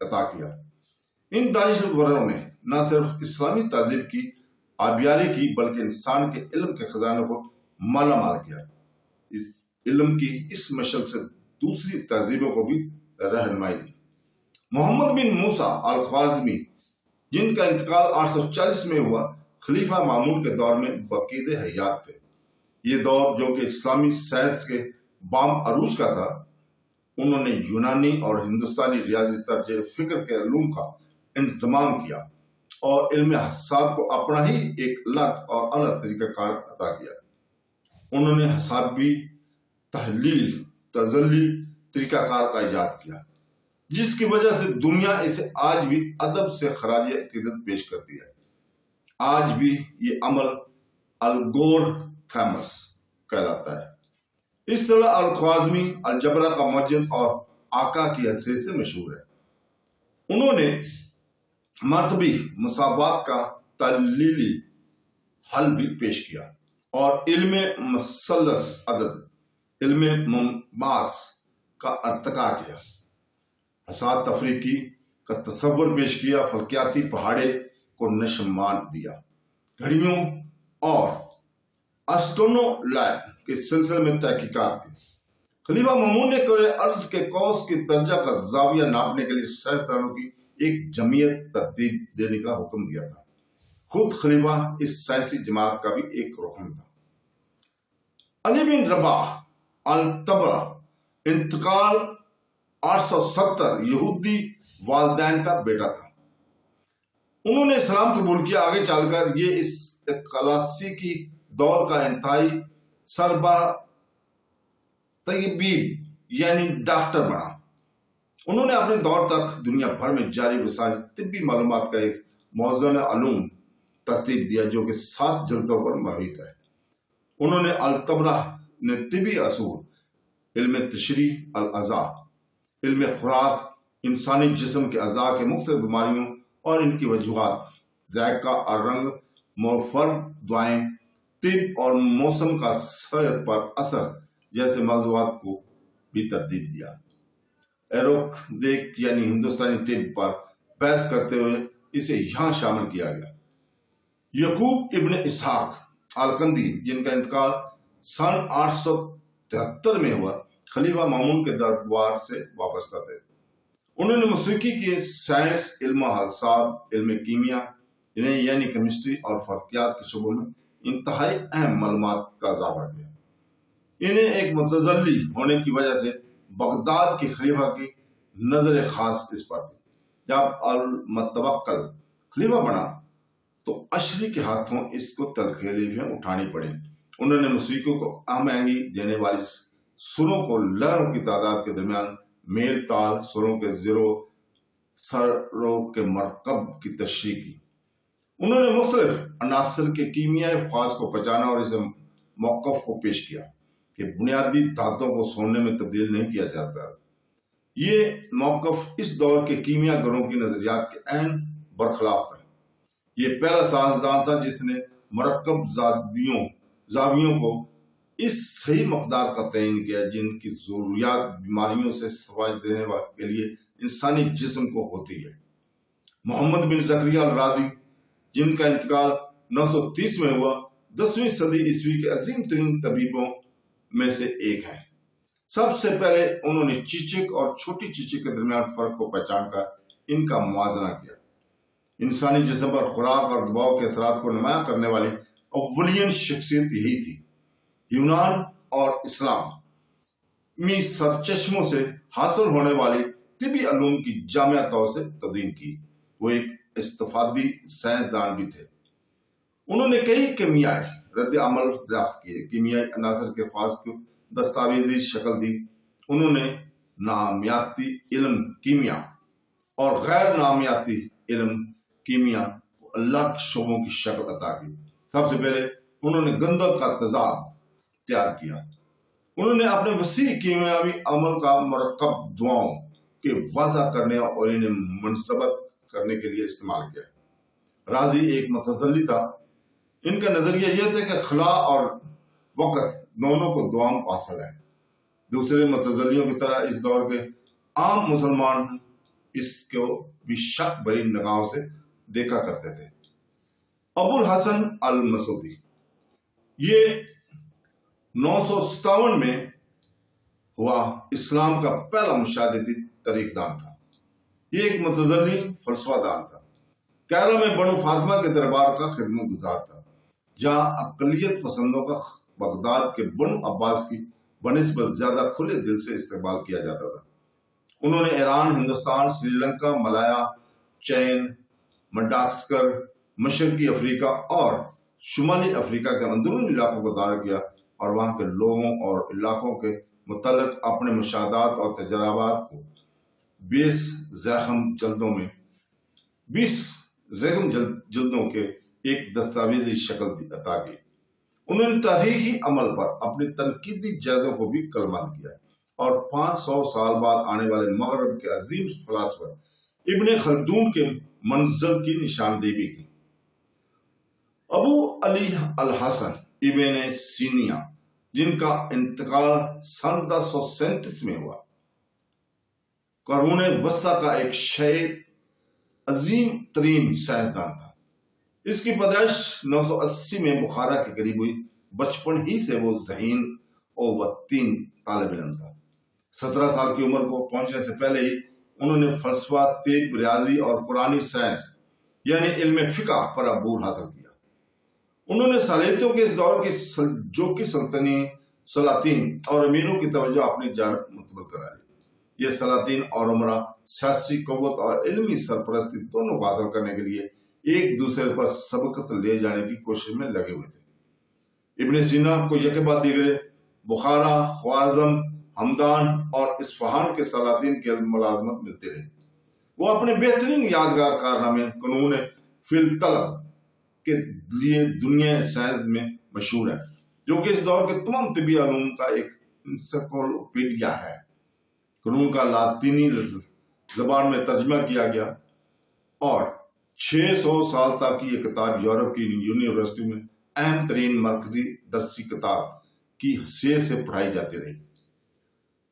عطا کیا۔ ان دانش وروں نے نہ صرف اسلامی تہذیب کی آبیاری کی بلکہ انسان کے علم کے خزانے کو مالا مال کیا۔ اس علم کی اس مشل سے دوسری تہذیبوں کو بھی رہنمائی دی۔ محمد بن موسیٰ الخوارزمی جن کا انتقال 840 میں ہوا، خلیفہ مامون کے دور میں باقید حیات تھے۔ یہ دور جو کہ اسلامی سائنس کے بام عروج کا تھا، انہوں نے یونانی اور ہندوستانی ریاضی طرز فکر کے علوم کا انضمام کیا اور علم حساب کو اپنا ہی ایک الگ اور الگ طریقہ کار عطا کیا۔ انہوں نے حسابی تحلیل تزلی طریقہ کار کا ایجاد کیا، جس کی وجہ سے دنیا اسے آج بھی ادب سے خراج عقیدت پیش کرتی ہے۔ آج بھی یہ عمل الگورتھمس کہلاتا ہے۔ اس طرح الخوارزمی الجبرا کا مجد اور آقا کی حیثیت سے مشہور ہے۔ انہوں نے مرتبی مساوات کا تحلیلی حل بھی پیش کیا اور علم مثلث عدد، علم مماس کا ارتقا کیا، حساب تفریقی کا تصور پیش کیا، فلکیاتی پہاڑے کو نشمان دیا، گھڑیوں اور اسٹرونولائی کے سلسلے میں تحقیقات کی۔ خلیفہ مامون نے کرۂ ارض کے قوس کی درجہ کا زاویہ ناپنے کے لیے سائنسدانوں کی ایک جمعیت ترتیب دینے کا حکم دیا تھا۔ خود خلیفہ اس سائنسی جماعت کا بھی ایک رکن تھا۔ علی بن رباح الطبرہ انتقال 870 یہودی والدین کا بیٹا تھا۔ انہوں نے اسلام قبول کیا۔ آگے چل کر یہ اس کلاسیکی دور کا انتہائی سربراہ طبیب یعنی ڈاکٹر بنا۔ انہوں نے اپنے دور تک دنیا بھر میں جاری وسائل طبی معلومات کا ایک موزون علوم ترتیب دیا جو کہ 7 جلدوں پر محیط ہے۔ انہوں نے الطبرہ نے طبی اصول، علم تشریح الاعضاء، علم خوراک، انسانی جسم کے اعضاء کے مختلف بیماریوں اور ان کی وجوہات، ذائقہ اور رنگ، مورفر دعائیں، طب اور موسم کا صحت پر اثر جیسے موضوعات کو بھی ترتیب دیا۔ ایروکدیک یعنی ہندوستانی طب پر بحث کرتے ہوئے اسے یہاں شامل کیا گیا۔ یعقوب ابن اسحاق الکندی جن کا انتقال سن 873 میں ہوا، خلیفہ مامون کے دربار سے وابستہ تھے۔ انہوں نے موسیقی کے سائنس، علم حساب، علم کیمیا یعنی کیمسٹری اور فلکیات کے شعبوں میں انتہائی اہم معلومات کا اضافہ کیا۔ انہیں ایک متزلی ہونے کی وجہ سے بغداد کے خلیفہ کی نظر خاص اس پر تھی۔ جب المتوکل خلیفہ بنا تو عشری کے ہاتھوں اس کو تلخیلیاں اٹھانی پڑیں۔ انہوں نے موسیقی کو اہم آہنگی دینے والی سروں کو لہروں کی تعداد کے درمیان میل تال، سروں کے زیرو سروں کے مرکب کی تشریح کی۔ انہوں نے مختلف عناصر کے کیمیائی خاص کو پہچانا اور اسے موقف کو پیش کیا کہ بنیادی دھاتوں کو سونے میں تبدیل نہیں کیا جاتا۔ یہ موقف اس دور کے کیمیا گروں کی نظریات کے عین برخلاف تھا۔ یہ پہلا سائنسدان تھا جس نے مرکب زاویوں کو اس صحیح مقدار کا تعین کیا جن کی ضروریات بیماریوں سے سفائی دینے کے لیے انسانی جسم کو ہوتی ہے۔ محمد بن زکریا الرازی جن کا انتقال 930 میں ہوا، 10ویں صدی عیسوی کے عظیم ترین طبیبوں میں سے ایک ہیں۔ سب سے پہلے انہوں نے چیچک اور چھوٹی چیچک کے درمیان فرق کو پہچان کر ان کا موازنہ کیا۔ انسانی جسم پر خوراک اور دباؤ کے اثرات کو نمایاں کرنے والی اولین شخصیت یہی تھی۔ یونان اور اسلامی سرچشموں سے حاصل ہونے والی طبی علوم کی جامع طور سے تدوین کی۔ وہ ایک استفادی سائنسدان بھی تھے۔ انہوں نے کئی کیمیائی رد عمل دریافت کیے، کیمیائی عناصر کے خاص کو دستاویزی شکل دی۔ انہوں نے نامیاتی علم کیمیا اور غیر نامیاتی علم کیمیا کو الگ شعبوں کی شکل عطا کی۔ سب سے پہلے انہوں نے گندھک کا تیزاب تیار کیا۔ انہوں نے اپنے وسیع کیمیاوی عمل کا مرکب دواؤں کے واضح کرنے اور انہیں منضبط کرنے کے لیے استعمال کیا۔ رازی ایک متزلی تھا۔ ان کا نظریہ یہ تھا کہ خلا اور وقت دونوں کو دواؤں حاصل ہے۔ دوسرے متزلیوں کی طرح اس دور کے عام مسلمان اس کو بھی شک بری نگاہوں سے دیکھا کرتے تھے۔ ابو الحسن المسعودی یہ 957 میں ہوا اسلام کا پہلا مشاہدتی طریق دان تھا۔ یہ ایک متزلی فلسفہ دان تھا۔ کیرلا میں بنو فاطمہ کے دربار کا خدمت گزار تھا، جہاں اقلیت پسندوں کا بغداد کے بنو عباس کی بنسبت زیادہ کھلے دل سے استقبال کیا جاتا تھا۔ انہوں نے ایران، ہندوستان، سری لنکا، ملایا، چین، مڈغاسکر، مشرقی افریقہ اور شمالی افریقہ کے اندرونی علاقوں کا دورہ کیا اور وہاں کے لوگوں اور علاقوں کے متعلق اپنے مشاہدات اور تجربات کو 20 زیغم جلدوں کے ایک دستاویزی شکل عطا کی۔ انہوں نے تاریخی عمل پر اپنی تنقیدی جائزوں کو بھی قلمبند کیا اور 500 سال بعد آنے والے مغرب کے عظیم فلاسفر ابن خلدون کے منزل کی نشاندہی بھی کی۔ ابو علی الحسن ابن سینا، جن کا انتقال سن 1037 میں ہوا، قرون وسطی کا ایک شیعہ عظیم ترین سائنسدان تھا۔ اس کی پیدائش 980 میں بخارا کے قریب ہوئی۔ بچپن ہی سے وہ ذہین اور وطین طالب علم تھا۔ 17 سال کی عمر کو پہنچنے سے پہلے ہی انہوں نے فلسفہ، طب، ریاضی اور قرآنی سائنس یعنی علم فقہ پر عبور حاصل کیا۔ انہوں نے صالحیتوں کے اس دور کی سلجوقی سلاطین اور امیروں کی توجہ اپنی جانب منتقل کرا لی۔ یہ سلاطین اور امراء سیاسی قوت اور علمی سرپرستی دونوں کو حاصل کرنے کے لیے ایک دوسرے پر سبقت لے جانے کی کوشش میں لگے ہوئے تھے۔ ابن سینا کو یکے بعد دیگرے بخارا، خوارزم، ہمدان اور اصفہان کے سلاطین کی ملازمت ملتی رہی۔ وہ اپنے بہترین یادگار کارنامے قانون فی الطلب کے لیے دنیا سائنس میں مشہور ہے، جو کہ اس دور کے تمام طبی علوم کا ایک انسائکلوپیڈیا ہے۔ قانون کا لاطینی زبان میں ترجمہ کیا گیا اور 600 سال تک یہ کتاب یورپ کی یونیورسٹی میں اہم ترین مرکزی درسی کتاب کی حیثیت سے پڑھائی جاتی رہی۔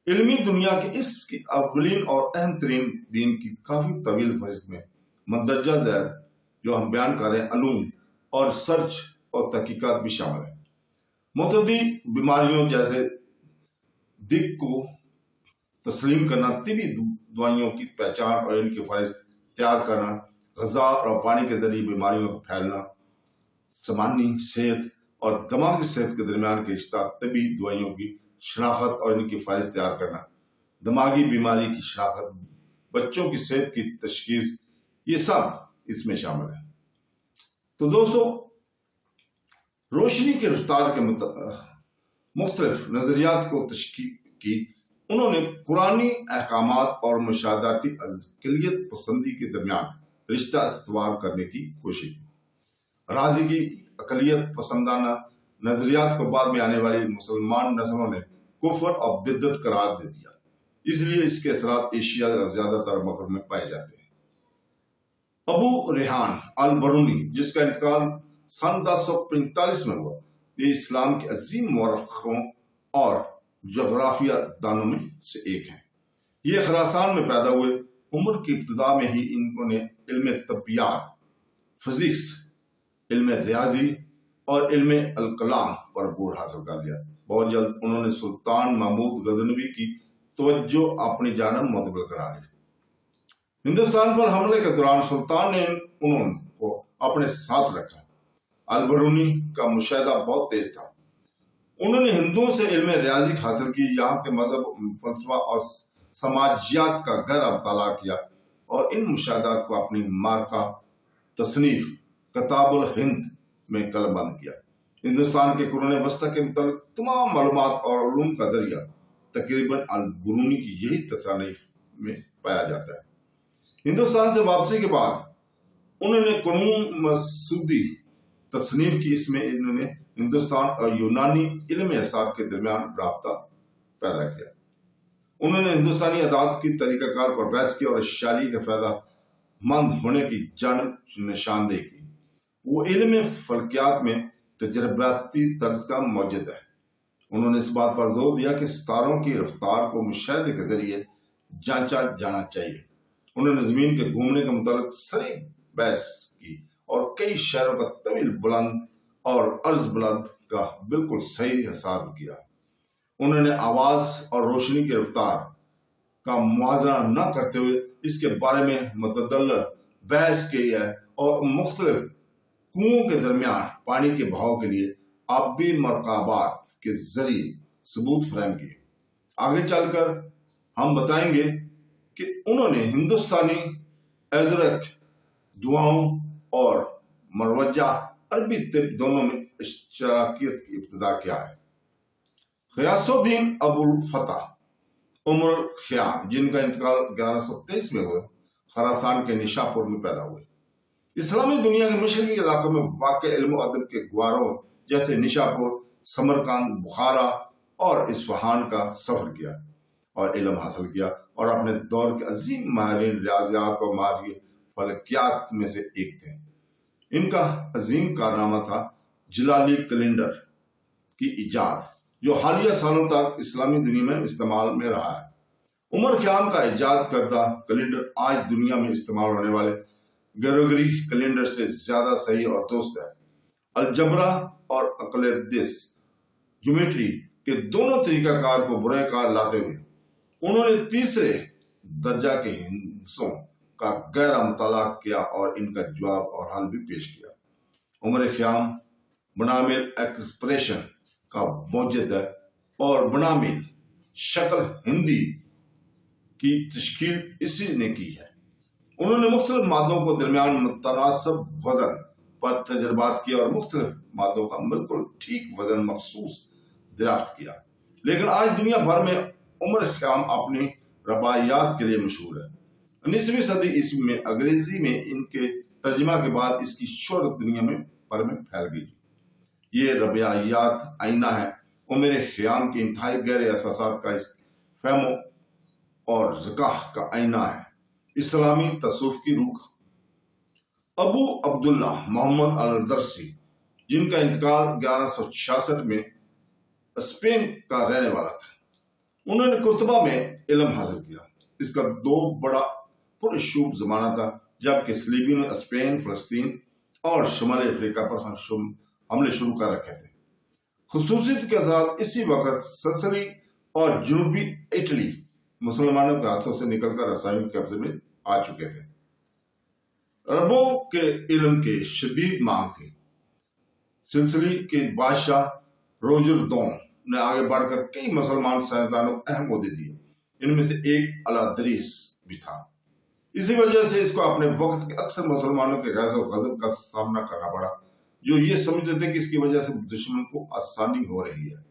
علمی دنیا کی اس کی اولین اور اہم ترین دین کی کافی طویل فہرست میں مندرجہ ذیل جو ہم بیان کر رہے ہیں علوم اور سرچ اور تحقیقات بھی شامل ہیں۔ متعدی بیماریوں جیسے دق کو تسلیم کرنا، طبی دوائیوں کی پہچان اور ان کی فہرست تیار کرنا، غذا اور پانی کے ذریعے بیماریوں کا پھیلنا، سمانی صحت اور دماغی صحت کے درمیان کے رشتہ، طبی دوائیوں کی شناخت اور ان کی فہرست تیار کرنا، دماغی بیماری کی شناخت، بچوں کی صحت کی تشخیص، یہ سب اس میں شامل ہے۔ تو دوستو، روشنی کی رفتار کے مختلف نظریات کو تشکیل کی انہوں نے قرآنی احکامات اور مشاہداتی اقلیت پسندی کے درمیان رشتہ استوار کرنے کی کوشش کی۔ رازی کی اقلیت پسندانہ نظریات کو بعد میں آنے والی مسلمان نسلوں نے کفر اور بدعت قرار دے دیا، اس لیے اس کے اثرات ایشیا کا زیادہ تر مغرب میں پائے جاتے ہیں۔ ابو ریحان البرونی، جس کا انتقال سن 1045 میں ہوا، یہ اسلام کے عظیم مورخوں اور جغرافیہ دانوں میں سے ایک ہیں۔ یہ خراسان میں پیدا ہوئے۔ عمر کی ابتدا میں ہی انہوں نے علم طبیعیات، فزکس، علم ریاضی اور علم الکلام پر عبور حاصل کر لیا۔ بہت جلد انہوں نے سلطان محمود غزنوی کی توجہ اپنی جانب منتقل کرا لی۔ ہندوستان پر حملے کے دوران سلطان نے انہوں کو اپنے ساتھ رکھا۔ البرونی کا مشاہدہ بہت تیز تھا۔ انہوں نے ہندوؤں سے علم ریاضی حاصل کی، یہاں کے مذہب، فلسفہ اور سماجیات کا گہرا مطالعہ کیا اور ان مشاہدات کو اپنی مارکہ تصنیف کتاب الہند میں قلم بند کیا۔ ہندوستان کے قرون وسطی کے متعلق تمام معلومات اور علوم کا ذریعہ تقریباً البرونی کی یہی تصانیف میں پایا جاتا ہے۔ ہندوستان سے واپسی کے بعد انہوں نے قانون مسعودی تصنیف کی، اس میں انہوں نے ہندوستان اور یونانی علم حساب کے درمیان رابطہ پیدا کیا۔ انہوں نے ہندوستانی عادات کی طریقہ کار پر بحث کی اور شاعری کے فائدہ مند ہونے کی جانب نشاندہی کی۔ وہ علم فلکیات میں تجرباتی طرز کا موجد ہے۔ انہوں نے اس بات پر زور دیا کہ ستاروں کی رفتار کو مشاہدے کے ذریعے جانچا جانا چاہیے انہوں نے زمین کے گھومنے کے متعلق سری بحث کی اور کئی شہروں کا طویل بلند اور عرض بلند کا بالکل صحیح حساب کیا۔ انہوں نے آواز اور روشنی کی رفتار کا موازنہ نہ کرتے ہوئے اس کے بارے میں متعدد بحث کی ہے اور مختلف کنوؤں کے درمیان پانی کے بہاؤ کے لیے آبی مرکبات کے ذریعے ثبوت فراہم کیے۔ آگے چل کر ہم بتائیں گے کہ انہوں نے ہندوستانی ایزرک دعاؤں اور مروجہ عربی طب دونوں میں اشتراکیت کی ابتدا کیا ہے۔ غیاث الدین ابو الفتح عمر الخیام، جن کا انتقال 1123 میں ہوا، خراسان کے نشاپور میں پیدا ہوئے۔ اسلامی دنیا کے مشرقی علاقوں میں واقع علم و ادب کے گواروں جیسے نشاپور، سمرقند، بخارا اور اصفہان کا سفر کیا اور علم حاصل کیا، اور اپنے دور کے عظیم ماہرین ریاضیات اور مادی فلکیات میں سے ایک تھے۔ ان کا عظیم کارنامہ تھا جلالی کیلنڈر کی ایجاد، جو حالیہ سالوں تک اسلامی دنیا میں استعمال میں رہا ہے۔ عمر خیام کا ایجاد کردہ کیلنڈر آج دنیا میں استعمال ہونے والے گریگوری کیلنڈر سے زیادہ صحیح اور درست ہے۔ الجبرا اور اقلیدس جیومیٹری کے دونوں طریقہ کار کو برائے کار لاتے ہوئے انہوں نے تیسرے درجہ کے ہندسوں کا گہرا مطالعہ کیا اور ان کا جواب اور حل بھی پیش کیا۔ عمر خیام بنامل ایکسپریشن کا موجد ہے اور بنامل شکل ہندی کی تشکیل اسی نے کی ہے۔ انہوں نے مختلف مادوں کو درمیان متناسب وزن پر تجربات کیا اور مختلف مادوں کا بالکل ٹھیک وزن مخصوص دریافت کیا۔ لیکن آج دنیا بھر میں عمر خیام اپنی رباعیات کے لیے مشہور ہے۔ 19ویں صدی عیسوی میں انگریزی میں ان کے ترجمہ کے بعد اس کی شہرت دنیا میں پھیل گئی۔ یہ رباعیات آئینہ ہے عمر خیام کے انتہائی گہرے احساسات کا فہم اور ذکا کا آئینہ ہے، اسلامی تصوف کی روح۔ ابو عبداللہ محمد الدرسی، جن کا انتقال 1166 میں اسپین کا رہنے والا تھا، انہوں نے قرطبہ میں علم حاصل کیا۔ اس کا بڑا پرشوب زمانہ تھا جبکہ صلیبیوں نے اسپین، فلسطین اور شمالی افریقہ پر حملے شروع کر رکھے تھے۔ خصوصیت کے ساتھ اسی وقت سسلی اور جنوبی اٹلی مسلمانوں کے ہاتھوں سے نکل کر عیسائیوں کے قبضے میں آ چکے تھے۔ عربوں کے علم کی شدید مانگ تھی۔ سسلی کے بادشاہ روجر دوم نے آگے بڑھ کر کئی مسلمان سائنسدانوں کو اہم عہدے دیے، ان میں سے ایک الادریس بھی تھا۔ اسی وجہ سے اس کو اپنے وقت کے اکثر مسلمانوں کے غیظ و غضب کا سامنا کرنا پڑا، جو یہ سمجھتے تھے کہ اس کی وجہ سے دشمن کو آسانی ہو رہی ہے۔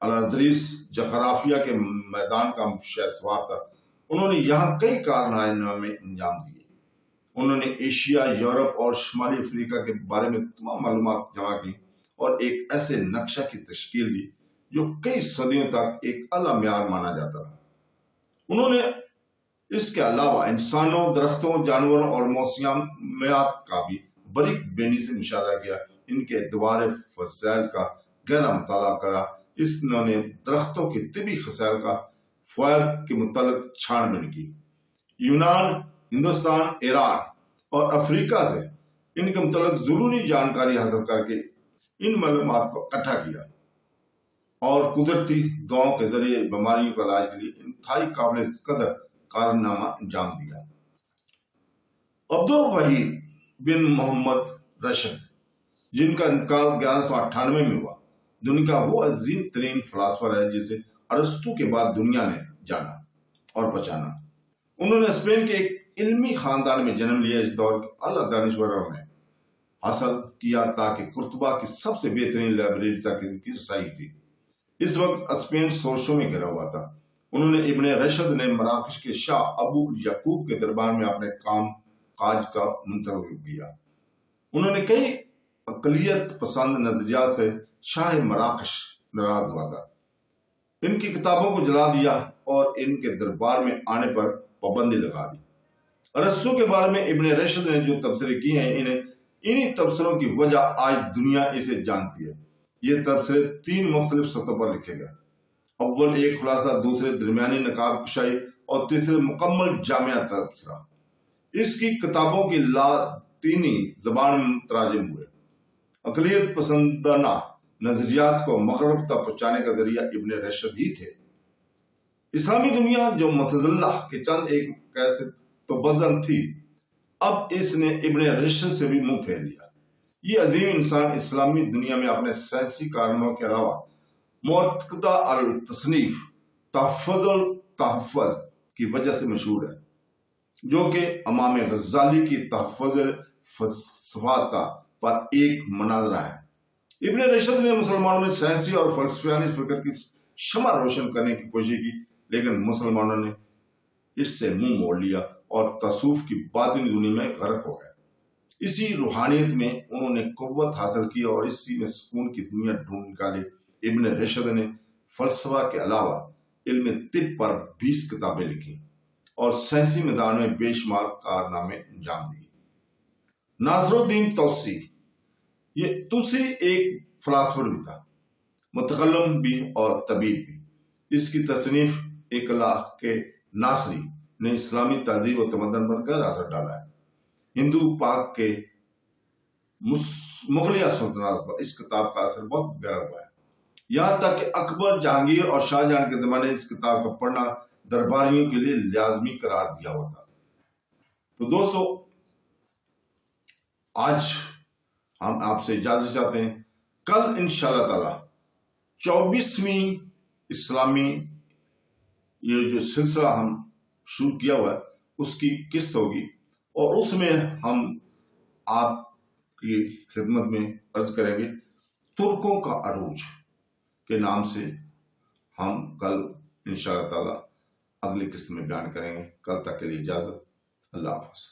الادریس جغرافیہ کے میدان کا شہسوار تھا۔ انہوں نے یہاں کئی کارنامے انجام دیے۔ انہوں نے ایشیا، یورپ اور شمالی افریقہ کے بارے میں تمام معلومات جمع کی اور ایک ایسے نقشہ کی تشکیل دی جو کئی صدیوں تک ایک اعلیٰ معیار مانا جاتا رہا۔ انہوں نے اس کے علاوہ انسانوں، درختوں، جانوروں اور موسمیات کا بھی باریک بینی سے مشاہدہ کیا۔ ان کے ادوار فضائل کا گہرا مطالعہ کرا۔ انہوں نے درختوں کے طبی خصائل کا فوائد کے متعلق چھان بین کی۔ یونان، ہندوستان، ایران اور افریقہ سے ان کے متعلق ضروری جانکاری حاصل کر کے ان معلومات کو اکٹھا کیا اور قدرتی دواؤں کے ذریعے بیماریوں کا علاج کے لیے انتہائی قابل قدر کارنامہ انجام دیا۔ عبدالوحید بن محمد رشد، جن کا انتقال 1198 میں ہوا، دنیا کا وہ عظیم ترین فلاسفر ہے جسے ارسطو کے بعد دنیا نے جانا اور پہچانا۔ انہوں نے اسپین کے ایک علمی خاندان میں جنم لیا۔ اس دور کے اعلیٰ دانشوروں نے حاصل کیا تاکہ قرطبہ کی سب سے بہترین لائبریری تک ان کی رسائی تھی۔ اس وقت اسپین شورشوں میں گھرا ہوا تھا۔ انہوں نے ابن رشد نے مراکش کے شاہ ابو یعقوب کے دربار میں اپنے کام کاج کا منتقل کیا۔ انہوں نے کئی اقلیت پسند نظریات سے شاہ مراکش ناراض ہوا تھا، ان کی کتابوں کو جلا دیا اور ان کے دربار میں آنے پر پابندی لگا دی۔ ارسطو کے بارے میں ابن رشد نے جو تبصرے کیے ہیں، انہی تبصروں کی وجہ آج دنیا اسے جانتی ہے۔ یہ تبصرے 3 مختلف سطحوں پر لکھے گئے۔ اول ایک خلاصہ، دوسرے درمیانی نقاب کشائی اور تیسرے مکمل جامعہ تبصرہ۔ اس کی کتابوں کی لاطینی زبان میں تراجم ہوئے۔ اقلیت پسندانہ نظریات کو مغرب تک پہنچانے کا ذریعہ ابن رشد ہی تھے۔ اسلامی دنیا جو معتزلہ کے چند ایک کیسے تو بدن تھی، اب اس نے ابن رشد سے بھی منہ پھیر لیا۔ یہ عظیم انسان اسلامی دنیا میں اپنے سائنسی کارناموں کے علاوہ معتقدہ التصنیف تحفظ کی وجہ سے مشہور ہے، جو کہ امام غزالی کی تحفظ فلسفہ کا پر ایک مناظرہ ہے۔ ابن رشد نے مسلمانوں میں سائنسی اور فلسفیانہ فکر کی شمع روشن کرنے کی کوشش کی، لیکن مسلمانوں نے اس سے منہ موڑ لیا اور تصوف کی باطنی دنیا میں غرق ہو گئے۔ اسی روحانیت میں انہوں نے قوت حاصل کی اور اسی میں سکون کی دنیا ڈھونڈ نکالی۔ ابن رشد نے فلسفہ کے علاوہ علم طب پر 20 کتابیں لکھی اور سائنسی میدان میں بے شمار کارنامے انجام دیے۔ ناصر الدین توسی، یہ توسی ایک فلاسفر بھی تھا، متکلم بھی اور طبیب بھی۔ اس کی تصنیف ایک اخلاق کے ناصری نے اسلامی تہذیب و تمدن پر گہرا اثر ڈالا ہے۔ ہندو پاک کے مغلیہ سلطنت پر اس کتاب کا اثر بہت گہرا ہوا ہے، یہاں تک کہ اکبر، جہانگیر اور شاہجہاں کے زمانے اس کتاب کا پڑھنا درباریوں کے لیے لازمی قرار دیا ہوا تھا۔ تو دوستو، آج ہم آپ سے اجازت چاہتے ہیں۔ کل انشاءاللہ تعالی 24ویں اسلامی یہ جو سلسلہ ہم شروع کیا ہوا ہے اس کی قسط ہوگی، اور اس میں ہم آپ کی خدمت میں عرض کریں گے ترکوں کا عروج کے نام سے۔ ہم کل انشاءاللہ تعالی اگلی قسط میں بیان کریں گے۔ کل تک کے لیے اجازت، اللہ حافظ۔